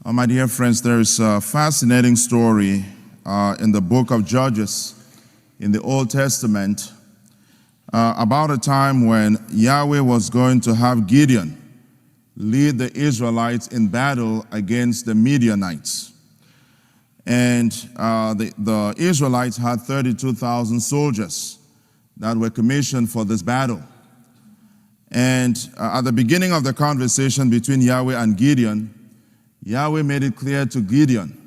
My dear friends, there is a fascinating story in the book of Judges in the Old Testament about a time when Yahweh was going to have Gideon lead the Israelites in battle against the Midianites. And the Israelites had 32,000 soldiers that were commissioned for this battle. And at the beginning of the conversation between Yahweh and Gideon, Yahweh made it clear to Gideon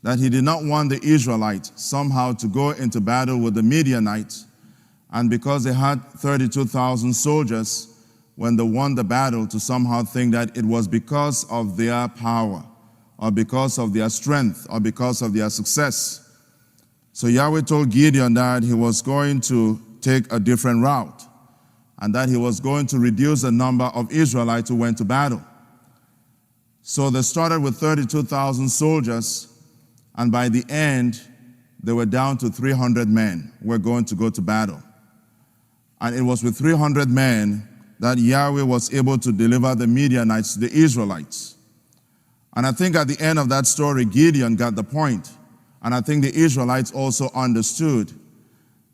that he did not want the Israelites somehow to go into battle with the Midianites, and because they had 32,000 soldiers, when they won the battle, to somehow think that it was because of their power, or because of their strength, or because of their success. So Yahweh told Gideon that he was going to take a different route, and that he was going to reduce the number of Israelites who went to battle. So they started with 32,000 soldiers, and by the end, they were down to 300 men who were going to go to battle. And it was with 300 men that Yahweh was able to deliver the Midianites to the Israelites. And I think at the end of that story, Gideon got the point, and I think the Israelites also understood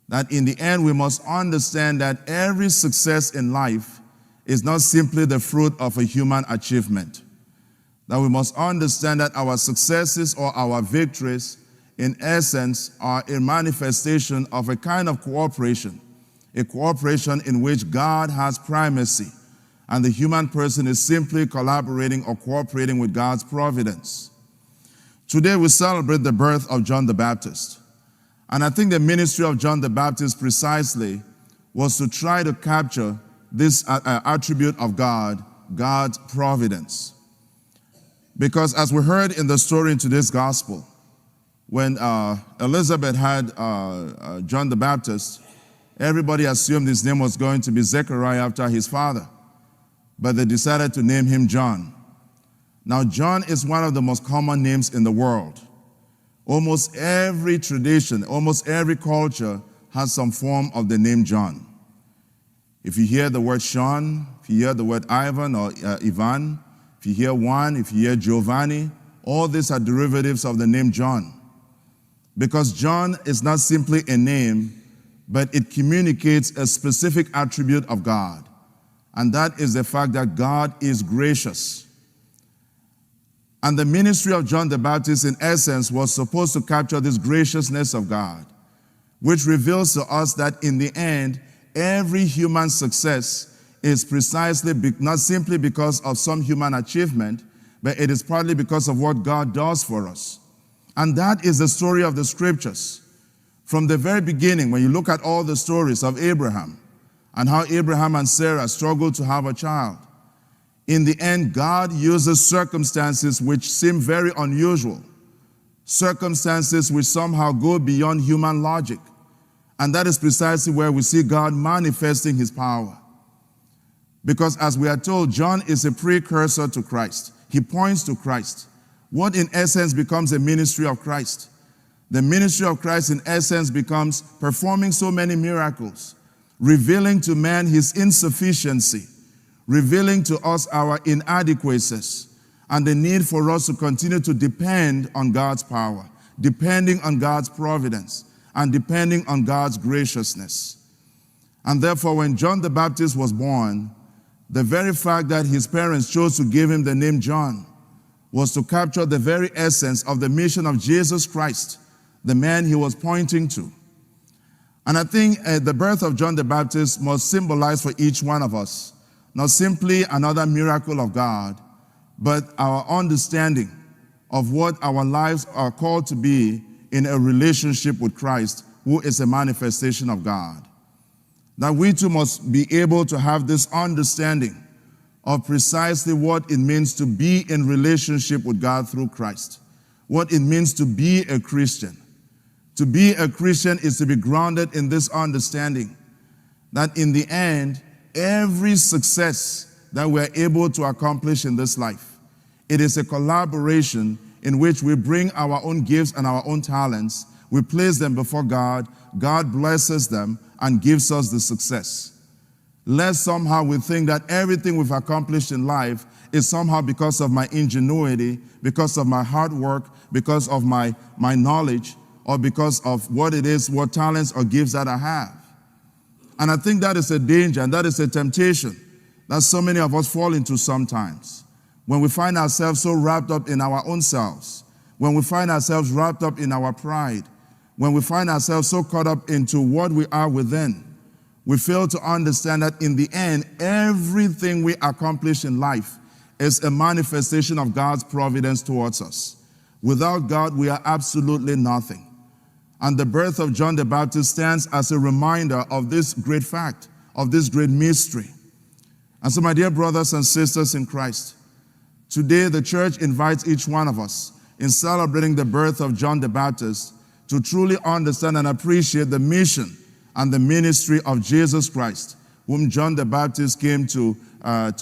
that in the end, we must understand that every success in life is not simply the fruit of a human achievement. That we must understand that our successes or our victories, in essence, are a manifestation of a kind of cooperation, a cooperation in which God has primacy, and the human person is simply collaborating or cooperating with God's providence. Today we celebrate the birth of John the Baptist. And I think the ministry of John the Baptist precisely was to try to capture this attribute of God, God's providence. Because as we heard in the story in today's gospel, when Elizabeth had John the Baptist, everybody assumed his name was going to be Zechariah after his father, but they decided to name him John. Now, John is one of the most common names in the world. Almost every tradition, almost every culture has some form of the name John. If you hear the word Sean, if you hear the word Ivan or Ivan, if you hear Juan, if you hear Giovanni, all these are derivatives of the name John. Because John is not simply a name, but it communicates a specific attribute of God. And that is the fact that God is gracious. And the ministry of John the Baptist, in essence, was supposed to capture this graciousness of God, which reveals to us that in the end, every human success is precisely not simply because of some human achievement, but it is partly because of what God does for us. And that is the story of the scriptures. From the very beginning, when you look at all the stories of Abraham and how Abraham and Sarah struggled to have a child, in the end, God uses circumstances which seem very unusual, circumstances which somehow go beyond human logic. And that is precisely where we see God manifesting his power. Because as we are told, John is a precursor to Christ. He points to Christ. What in essence becomes a ministry of Christ? The ministry of Christ in essence becomes performing so many miracles, revealing to man his insufficiency, revealing to us our inadequacies, and the need for us to continue to depend on God's power, depending on God's providence, and depending on God's graciousness. And therefore, when John the Baptist was born, the very fact that his parents chose to give him the name John was to capture the very essence of the mission of Jesus Christ, the man he was pointing to. And I think the birth of John the Baptist must symbolize for each one of us not simply another miracle of God, but our understanding of what our lives are called to be in a relationship with Christ, who is a manifestation of God. That we too must be able to have this understanding of precisely what it means to be in relationship with God through Christ, what it means to be a Christian. To be a Christian is to be grounded in this understanding that in the end, every success that we're able to accomplish in this life, it is a collaboration in which we bring our own gifts and our own talents, we place them before God, God blesses them and gives us the success. Lest somehow we think that everything we've accomplished in life is somehow because of my ingenuity, because of my hard work, because of my knowledge, or because of what it is, what talents or gifts that I have. And I think that is a danger and that is a temptation that so many of us fall into sometimes. When we find ourselves so wrapped up in our own selves, when we find ourselves wrapped up in our pride, when we find ourselves so caught up into what we are within, we fail to understand that in the end, everything we accomplish in life is a manifestation of God's providence towards us. Without God, we are absolutely nothing. And the birth of John the Baptist stands as a reminder of this great fact, of this great mystery. And so, my dear brothers and sisters in Christ, today the church invites each one of us in celebrating the birth of John the Baptist to truly understand and appreciate the mission and the ministry of Jesus Christ, whom John the Baptist came to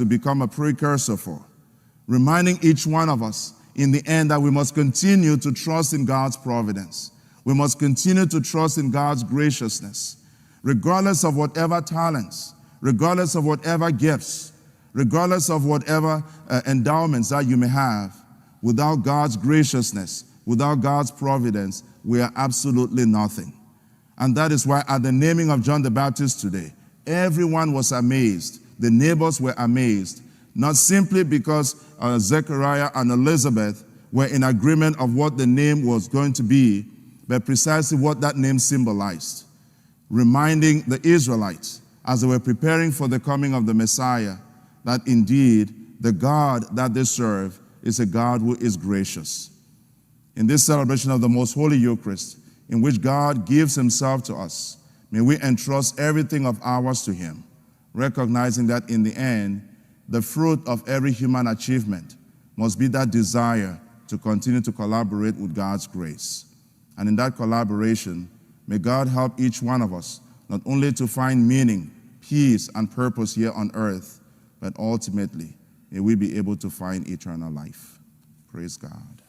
become a precursor for. Reminding each one of us in the end that we must continue to trust in God's providence. We must continue to trust in God's graciousness, regardless of whatever talents, regardless of whatever gifts, regardless of whatever endowments that you may have. Without God's graciousness, without God's providence, we are absolutely nothing. And that is why at the naming of John the Baptist today, everyone was amazed. The neighbors were amazed, not simply because Zechariah and Elizabeth were in agreement of what the name was going to be, but precisely what that name symbolized, reminding the Israelites as they were preparing for the coming of the Messiah that indeed the God that they serve is a God who is gracious. In this celebration of the Most Holy Eucharist, in which God gives himself to us, may we entrust everything of ours to him, recognizing that in the end, the fruit of every human achievement must be that desire to continue to collaborate with God's grace. And in that collaboration, may God help each one of us not only to find meaning, peace, and purpose here on earth, but ultimately, may we be able to find eternal life. Praise God.